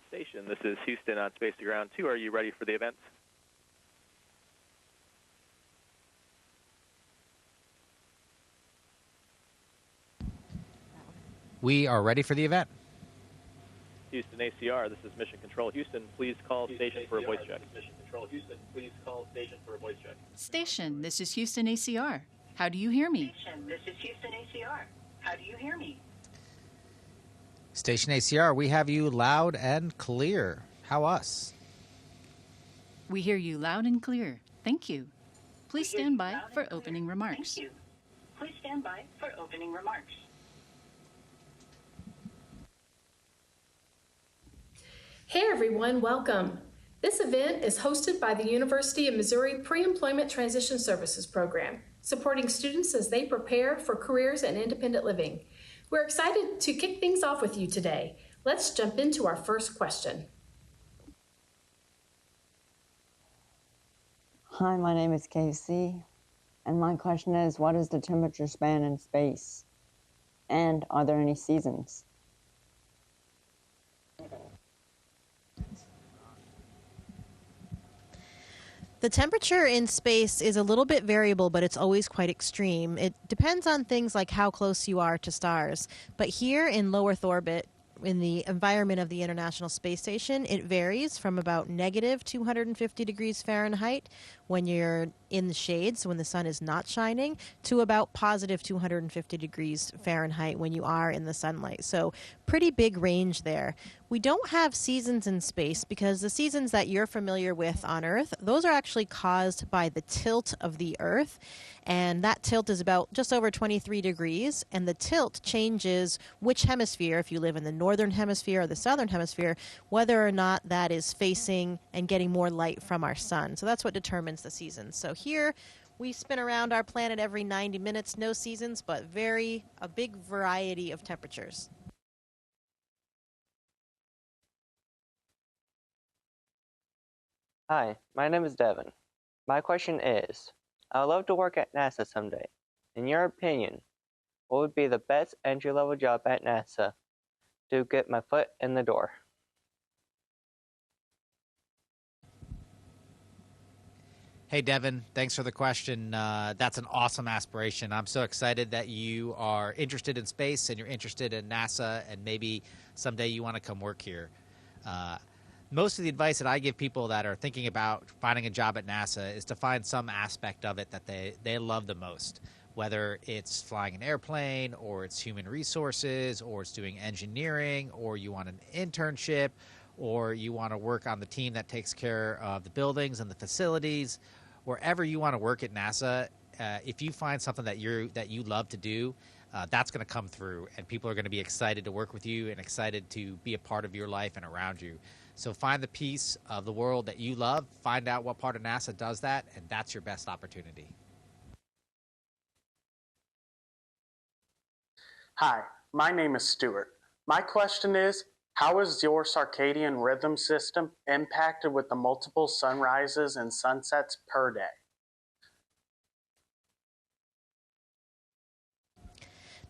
station. This is Houston on Space to Ground 2. Are you ready for the event? We are ready for the event. Houston ACR, this is Mission Control. Houston, please call station for a voice check. Mission Control. Houston, please call station for a voice check. Station, this is Houston ACR. How do you hear me? Station, this is Houston ACR. How do you hear me? Station ACR, we have you loud and clear. How us? We hear you loud and clear. Thank you. Please stand by for opening remarks. Thank you. Please stand by for opening remarks. Hey everyone, welcome. This event is hosted by the University of Missouri Pre-Employment Transition Services Program, supporting students as they prepare for careers and independent living. We're excited to kick things off with you today. Let's jump into our first question. Hi, my name is Casey, and my question is, what is the temperature span in space? And are there any seasons? The temperature in space is a little bit variable, but it's always quite extreme. It depends on things like how close you are to stars. But here in low Earth orbit, in the environment of the International Space Station, it varies from about negative 250 degrees Fahrenheit when you're in the shade, so when the sun is not shining, to about positive 250 degrees Fahrenheit when you are in the sunlight. So pretty big range there. We don't have seasons in space because the seasons that you're familiar with on Earth, those are actually caused by the tilt of the Earth. And that tilt is about just over 23 degrees. And the tilt changes which hemisphere, if you live in the northern hemisphere or the southern hemisphere, whether or not that is facing and getting more light from our sun. So that's what determines the seasons. So here we spin around our planet every 90 minutes, no seasons, but a big variety of temperatures. Hi, my name is Devin. My question is, I would love to work at NASA someday. In your opinion, what would be the best entry-level job at NASA to get my foot in the door? Hey, Devin, thanks for the question. That's an awesome aspiration. I'm so excited that you are interested in space and you're interested in NASA, and maybe someday you want to come work here. Most of the advice that I give people that are thinking about finding a job at NASA is to find some aspect of it that they love the most, whether it's flying an airplane or it's human resources or it's doing engineering or you want an internship or you want to work on the team that takes care of the buildings and the facilities. Wherever you want to work at NASA, if you find something that you love to do, that's going to come through, and people are going to be excited to work with you and excited to be a part of your life and around you. So find the piece of the world that you love, find out what part of NASA does that, and that's your best opportunity. Hi, my name is Stuart. My question is, how is your circadian rhythm system impacted with the multiple sunrises and sunsets per day?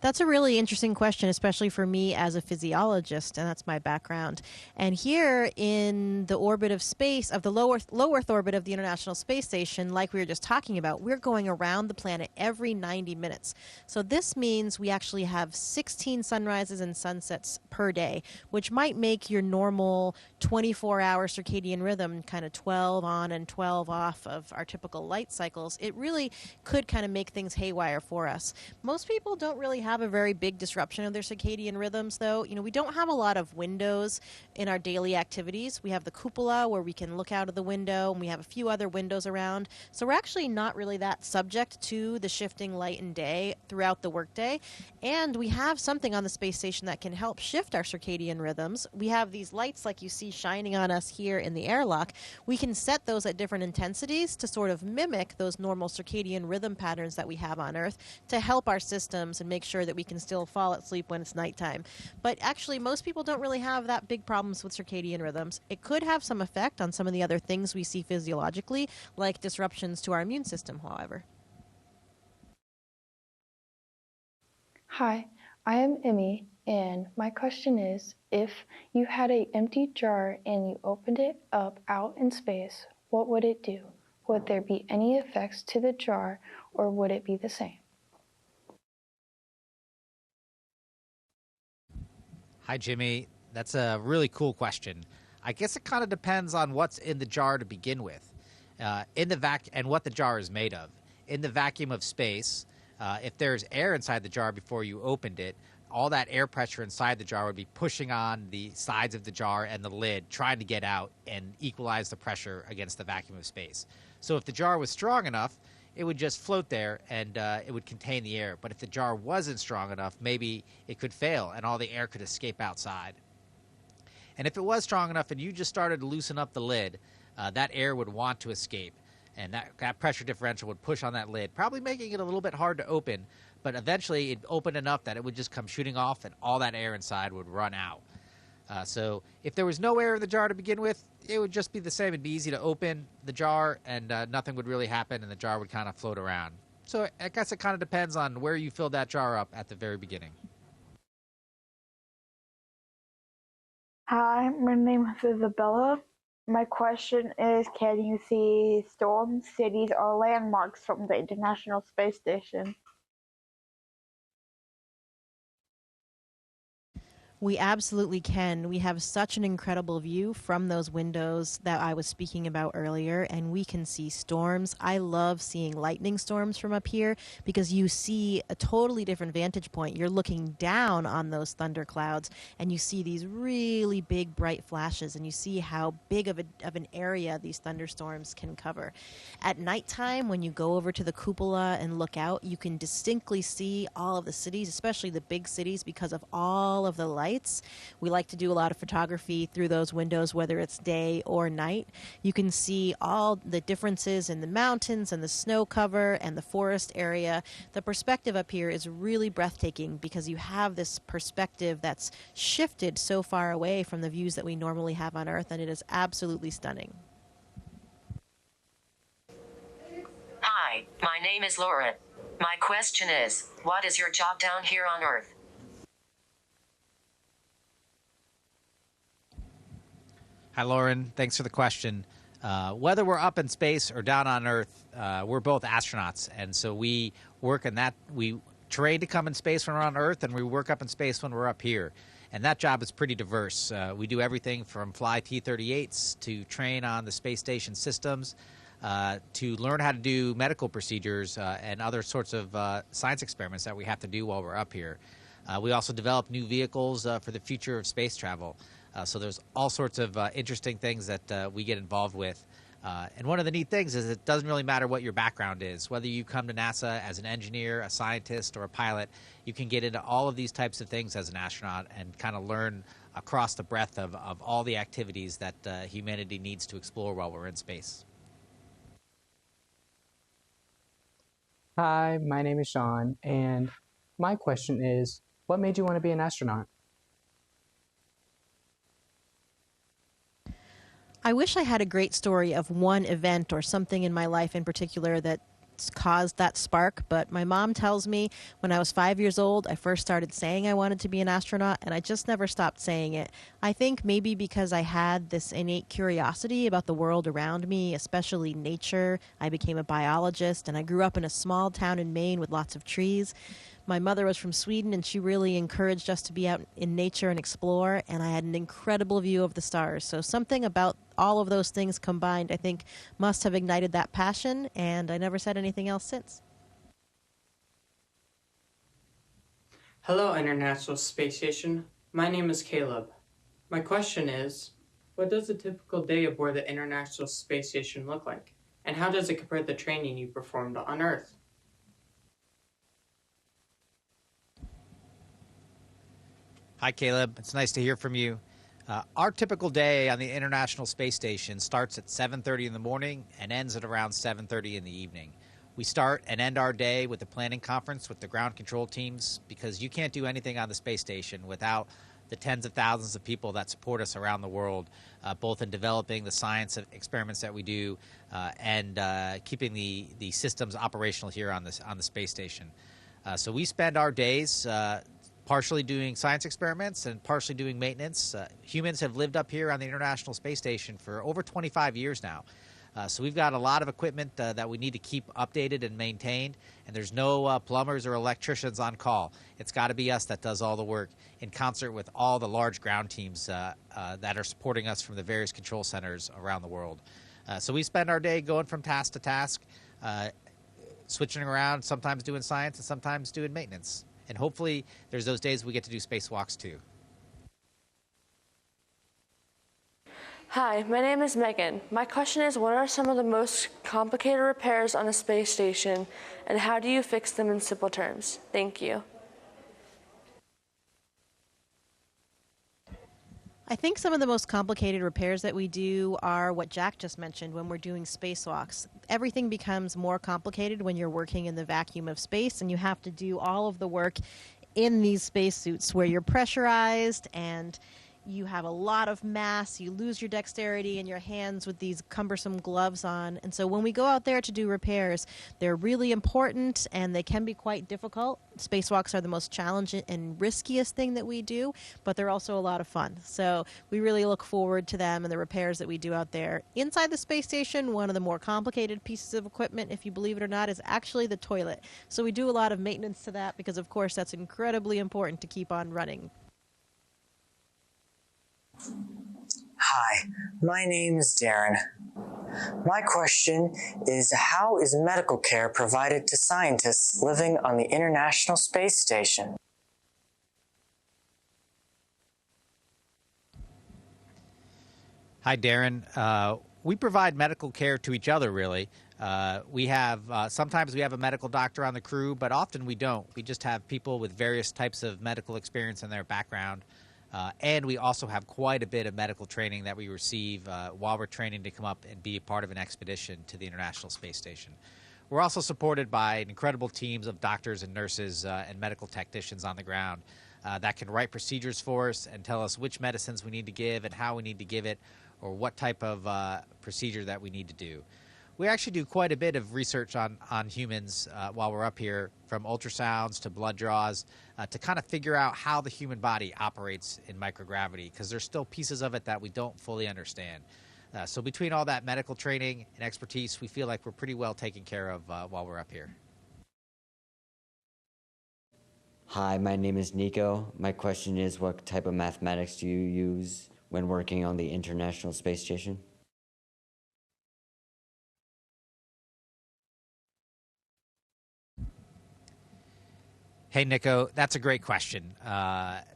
That's a really interesting question, especially for me as a physiologist, and that's my background. And here in the orbit of space, of the low Earth orbit of the International Space Station, like we were just talking about, we're going around the planet every 90 minutes. So this means we actually have 16 sunrises and sunsets per day, which might make your normal 24-hour circadian rhythm kind of 12 on and 12 off of our typical light cycles. It really could kind of make things haywire for us. Most people don't really have a very big disruption of their circadian rhythms, though. You know, we don't have a lot of windows in our daily activities. We have the cupola where we can look out of the window, and we have a few other windows around. So we're actually not really that subject to the shifting light and day throughout the workday. And we have something on the space station that can help shift our circadian rhythms. We have these lights like you see shining on us here in the airlock. We can set those at different intensities to sort of mimic those normal circadian rhythm patterns that we have on Earth to help our systems and make sure that we can still fall asleep when it's nighttime. But actually, most people don't really have that big problems with circadian rhythms. It could have some effect on some of the other things we see physiologically, like disruptions to our immune system, however. Hi, I am Emmy, and my question is, if you had an empty jar and you opened it up out in space, what would it do? Would there be any effects to the jar, or would it be the same? Hi, Jimmy. That's a really cool question. I guess it kind of depends on what's in the jar to begin with, and what the jar is made of. In the vacuum of space, if there's air inside the jar before you opened it, all that air pressure inside the jar would be pushing on the sides of the jar and the lid, trying to get out and equalize the pressure against the vacuum of space. So if the jar was strong enough, it would just float there and it would contain the air. But if the jar wasn't strong enough, maybe it could fail and all the air could escape outside. And if it was strong enough and you just started to loosen up the lid, that air would want to escape. And that pressure differential would push on that lid, probably making it a little bit hard to open. But eventually it'd open enough that it would just come shooting off and all that air inside would run out. So if there was no air in the jar to begin with, it would just be the same. It'd be easy to open the jar and nothing would really happen and the jar would kind of float around. So I guess it kind of depends on where you filled that jar up at the very beginning. Hi, my name is Isabella. My question is, can you see storms, cities, or landmarks from the International Space Station? We absolutely can. We have such an incredible view from those windows that I was speaking about earlier, and we can see storms. I love seeing lightning storms from up here because you see a totally different vantage point. You're looking down on those thunder clouds, and you see these really big, bright flashes, and you see how big of an area these thunderstorms can cover. At nighttime, when you go over to the cupola and look out, you can distinctly see all of the cities, especially the big cities, because of all of the lights. We like to do a lot of photography through those windows, whether it's day or night. You can see all the differences in the mountains and the snow cover and the forest area. The perspective up here is really breathtaking because you have this perspective that's shifted so far away from the views that we normally have on Earth, and it is absolutely stunning. Hi, my name is Lauren. My question is, what is your job down here on Earth? Hi, Lauren. Thanks for the question. Whether we're up in space or down on Earth, we're both astronauts, and so we work in that. We train to come in space when we're on Earth, and we work up in space when we're up here. And that job is pretty diverse. We do everything from fly T-38s to train on the space station systems, to learn how to do medical procedures and other sorts of science experiments that we have to do while we're up here. We also develop new vehicles for the future of space travel. So there's all sorts of interesting things that we get involved with. And one of the neat things is it doesn't really matter what your background is. Whether you come to NASA as an engineer, a scientist, or a pilot, you can get into all of these types of things as an astronaut and kind of learn across the breadth of all the activities that humanity needs to explore while we're in space. Hi, my name is Sean, and my question is, what made you want to be an astronaut? I wish I had a great story of one event or something in my life in particular that caused that spark, but my mom tells me when I was 5 years old, I first started saying I wanted to be an astronaut, and I just never stopped saying it. I think maybe because I had this innate curiosity about the world around me, especially nature. I became a biologist, and I grew up in a small town in Maine with lots of trees. My mother was from Sweden, and she really encouraged us to be out in nature and explore, and I had an incredible view of the stars. So something about all of those things combined, I think, must have ignited that passion, and I never said anything else since. Hello, International Space Station. My name is Caleb. My question is, what does a typical day aboard the International Space Station look like? And how does it compare to the training you performed on Earth? Hi, Caleb. It's nice to hear from you. Our typical day on the International Space Station starts at 7:30 in the morning and ends at around 7:30 in the evening. We start and end our day with a planning conference with the ground control teams because you can't do anything on the space station without the tens of thousands of people that support us around the world, both in developing the science experiments that we do and keeping the systems operational here on the space station. So we spend our days partially doing science experiments and partially doing maintenance. Humans have lived up here on the International Space Station for over 25 years now. So we've got a lot of equipment that we need to keep updated and maintained, and there's no plumbers or electricians on call. It's got to be us that does all the work in concert with all the large ground teams that are supporting us from the various control centers around the world. So we spend our day going from task to task, switching around, sometimes doing science and sometimes doing maintenance. And hopefully there's those days we get to do spacewalks too. Hi, my name is Megan. My question is, what are some of the most complicated repairs on a space station, and how do you fix them in simple terms? Thank you. I think some of the most complicated repairs that we do are what Jack just mentioned when we're doing spacewalks. Everything becomes more complicated when you're working in the vacuum of space, and you have to do all of the work in these spacesuits where you're pressurized and you have a lot of mass, you lose your dexterity in your hands with these cumbersome gloves on. And so when we go out there to do repairs, they're really important and they can be quite difficult. Spacewalks are the most challenging and riskiest thing that we do, but they're also a lot of fun. So we really look forward to them and the repairs that we do out there. Inside the space station, one of the more complicated pieces of equipment, if you believe it or not, is actually the toilet. So we do a lot of maintenance to that because, of course, that's incredibly important to keep on running. Hi, my name is Darren. My question is, how is medical care provided to scientists living on the International Space Station? Hi, Darren. We provide medical care to each other, really. We have sometimes we have a medical doctor on the crew, but often we don't. We just have people with various types of medical experience in their background. And we also have quite a bit of medical training that we receive while we're training to come up and be a part of an expedition to the International Space Station. We're also supported by incredible teams of doctors and nurses and medical technicians on the ground that can write procedures for us and tell us which medicines we need to give and how we need to give it, or what type of procedure that we need to do. We actually do quite a bit of research on humans while we're up here, from ultrasounds to blood draws, to kind of figure out how the human body operates in microgravity, because there's still pieces of it that we don't fully understand. So between all that medical training and expertise, we feel like we're pretty well taken care of while we're up here. Hi, my name is Nico. My question is, what type of mathematics do you use when working on the International Space Station? Hey, Nico, that's a great question.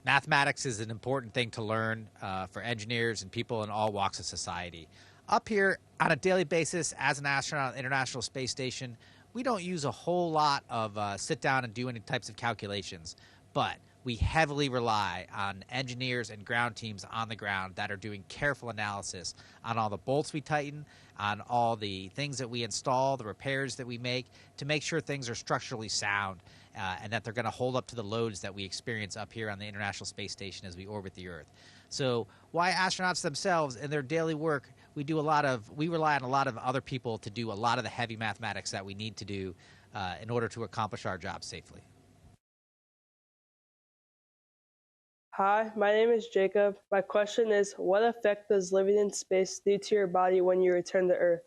Mathematics is an important thing to learn for engineers and people in all walks of society. Up here on a daily basis as an astronaut at the International Space Station, we don't use a whole lot of sit down and do any types of calculations, but we heavily rely on engineers and ground teams on the ground that are doing careful analysis on all the bolts we tighten, on all the things that we install, the repairs that we make, to make sure things are structurally sound and that they're going to hold up to the loads that we experience up here on the International Space Station as we orbit the Earth. So why astronauts themselves in their daily work, we rely on a lot of other people to do a lot of the heavy mathematics that we need to do in order to accomplish our job safely. Hi, my name is Jacob. My question is, what effect does living in space do to your body when you return to Earth?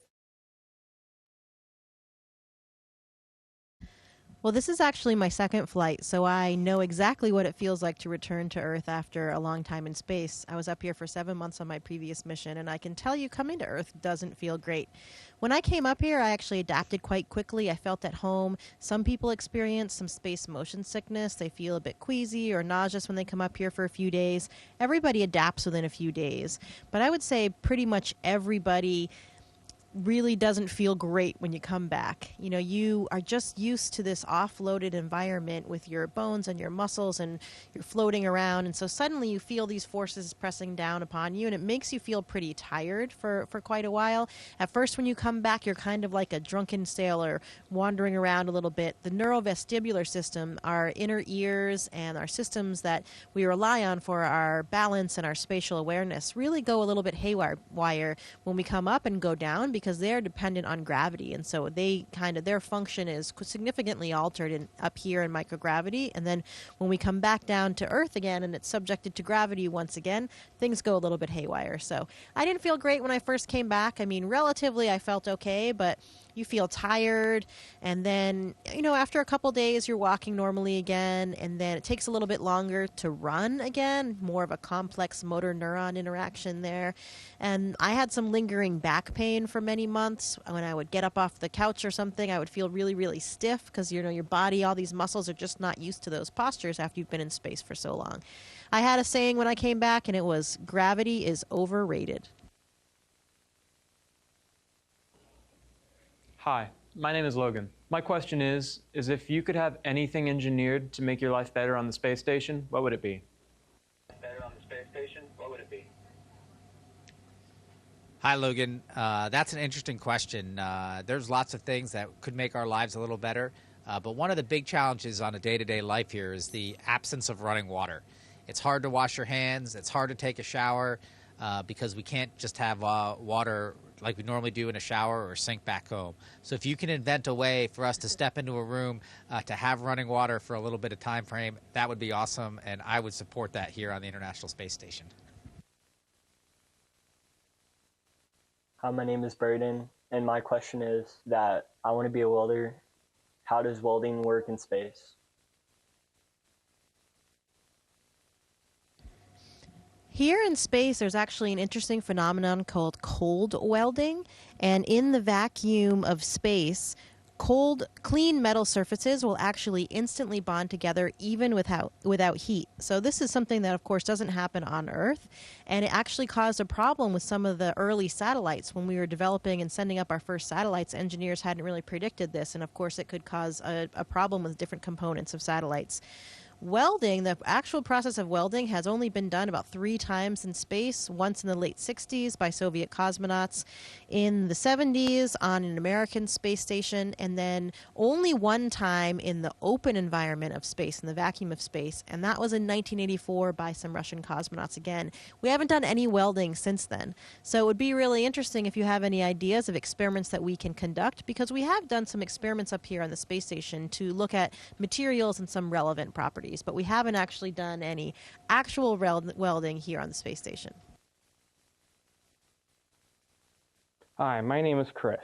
Well, this is actually my second flight, so I know exactly what it feels like to return to Earth after a long time in space. I was up here for 7 months on my previous mission, and I can tell you coming to Earth doesn't feel great. When I came up here, I actually adapted quite quickly. I felt at home. Some people experience some space motion sickness. They feel a bit queasy or nauseous when they come up here for a few days. Everybody adapts within a few days. But I would say pretty much everybody really doesn't feel great when you come back. You know, you are just used to this offloaded environment with your bones and your muscles, and you're floating around, and so suddenly you feel these forces pressing down upon you, and it makes you feel pretty tired for quite a while. At first, when you come back, you're kind of like a drunken sailor wandering around a little bit. The neurovestibular system, our inner ears and our systems that we rely on for our balance and our spatial awareness, really go a little bit haywire when we come up and go down, because because they're dependent on gravity, and so their function is significantly altered up here in microgravity, and then when we come back down to Earth again and it's subjected to gravity once again, things go a little bit haywire. So I didn't feel great when I first came back. I mean, relatively I felt okay, but you feel tired, and then, after a couple days you're walking normally again, and then it takes a little bit longer to run again, more of a complex motor neuron interaction there. And I had some lingering back pain for many months. When I would get up off the couch or something, I would feel really, really stiff because, your body, all these muscles are just not used to those postures after you've been in space for so long. I had a saying when I came back, and it was, gravity is overrated. Hi, my name is Logan. My question is if you could have anything engineered to make your life better on the space station, what would it be? Better on the space station, what would it be? Hi, Logan. That's an interesting question. There's lots of things that could make our lives a little better, but one of the big challenges on a day-to-day life here is the absence of running water. It's hard to wash your hands. It's hard to take a shower because we can't just have water like we normally do in a shower or sink back home. So if you can invent a way for us to step into a room to have running water for a little bit of time frame, that would be awesome, and I would support that here on the International Space Station. Hi, my name is Braden, and my question is that I want to be a welder. How does welding work in space? Here in space, there's actually an interesting phenomenon called cold welding. And in the vacuum of space, clean metal surfaces will actually instantly bond together even without heat. So this is something that, of course, doesn't happen on Earth. And it actually caused a problem with some of the early satellites. When we were developing and sending up our first satellites, engineers hadn't really predicted this. And, of course, it could cause a problem with different components of satellites. Welding, the actual process of welding, has only been done about 3 times in space, once in the late 60s by Soviet cosmonauts, in the 70s on an American space station, and then only 1 time in the open environment of space, in the vacuum of space, and that was in 1984 by some Russian cosmonauts again. We haven't done any welding since then. So it would be really interesting if you have any ideas of experiments that we can conduct, because we have done some experiments up here on the space station to look at materials and some relevant properties, but we haven't actually done any actual welding here on the space station. Hi, my name is Chris,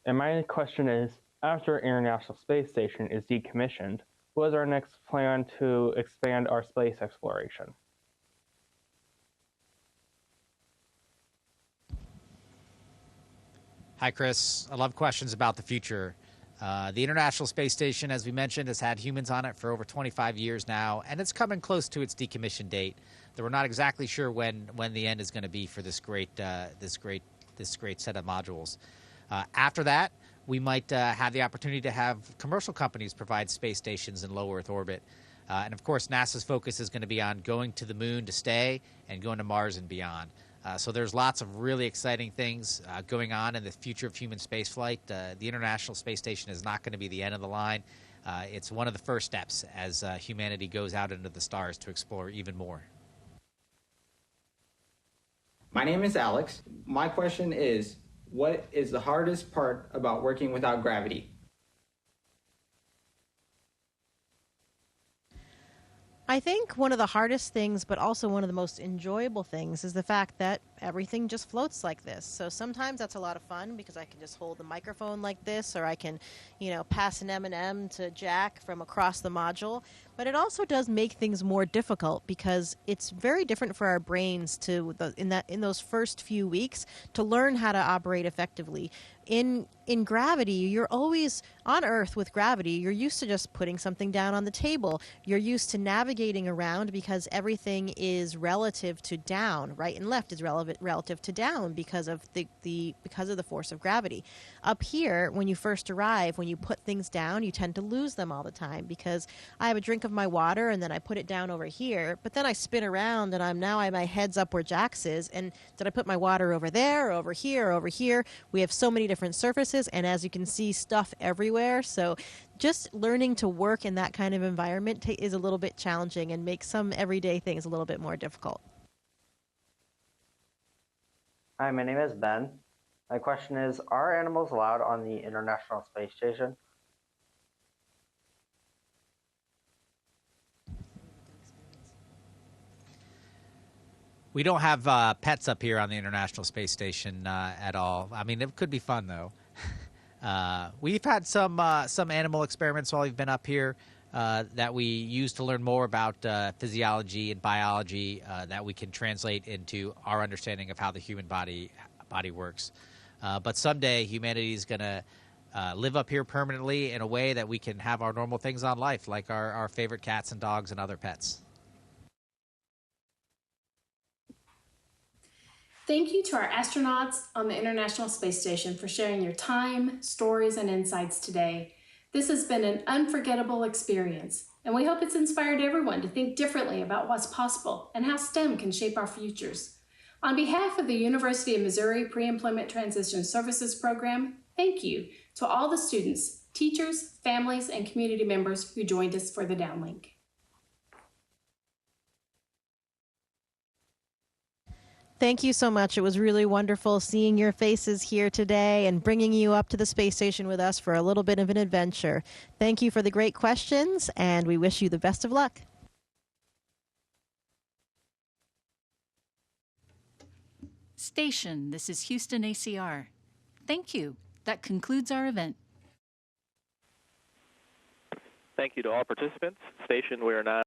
and my question is, after International Space Station is decommissioned, what is our next plan to expand our space exploration? Hi, Chris. I love questions about the future. The International Space Station, as we mentioned, has had humans on it for over 25 years now, and it's coming close to its decommission date. Though we're not exactly sure when the end is going to be for this great set of modules. After that, we might have the opportunity to have commercial companies provide space stations in low Earth orbit. And of course, NASA's focus is going to be on going to the moon to stay and going to Mars and beyond. So there's lots of really exciting things going on in the future of human spaceflight. The International Space Station is not going to be the end of the line. It's one of the first steps as humanity goes out into the stars to explore even more. My name is Alex. My question is, what is the hardest part about working without gravity? I think one of the hardest things, but also one of the most enjoyable things, is the fact that everything just floats like this. So sometimes that's a lot of fun because I can just hold the microphone like this, or I can, pass an M&M to Jack from across the module. But it also does make things more difficult because it's very different for our brains in those first few weeks to learn how to operate effectively. In gravity, you're always on Earth with gravity. You're used to just putting something down on the table. You're used to navigating around because everything is relative to down. Right and left is relative to down because of the force of gravity. Up here, when you first arrive, when you put things down, you tend to lose them all the time because I have a drink of my water and then I put it down over here, but then I spin around and my head's up where Jack's is, and did I put my water over there, or over here, or over here? We have so many different surfaces, and as you can see, stuff everywhere. So just learning to work in that kind of environment is a little bit challenging and makes some everyday things a little bit more difficult. Hi, my name is Ben. My question is, are animals allowed on the International Space Station? We don't have pets up here on the International Space Station at all. I mean, it could be fun though. We've had some animal experiments while we've been up here that we use to learn more about physiology and biology that we can translate into our understanding of how the human body works. But someday humanity is going to live up here permanently in a way that we can have our normal things on life, like our favorite cats and dogs and other pets. Thank you to our astronauts on the International Space Station for sharing your time, stories, and insights today. This has been an unforgettable experience, and we hope it's inspired everyone to think differently about what's possible and how STEM can shape our futures. On behalf of the University of Missouri Pre-Employment Transition Services Program, thank you to all the students, teachers, families, and community members who joined us for the downlink. Thank you so much. It was really wonderful seeing your faces here today and bringing you up to the space station with us for a little bit of an adventure. Thank you for the great questions, and we wish you the best of luck. Station, this is Houston ACR. Thank you. That concludes our event. Thank you to all participants. Station, we are now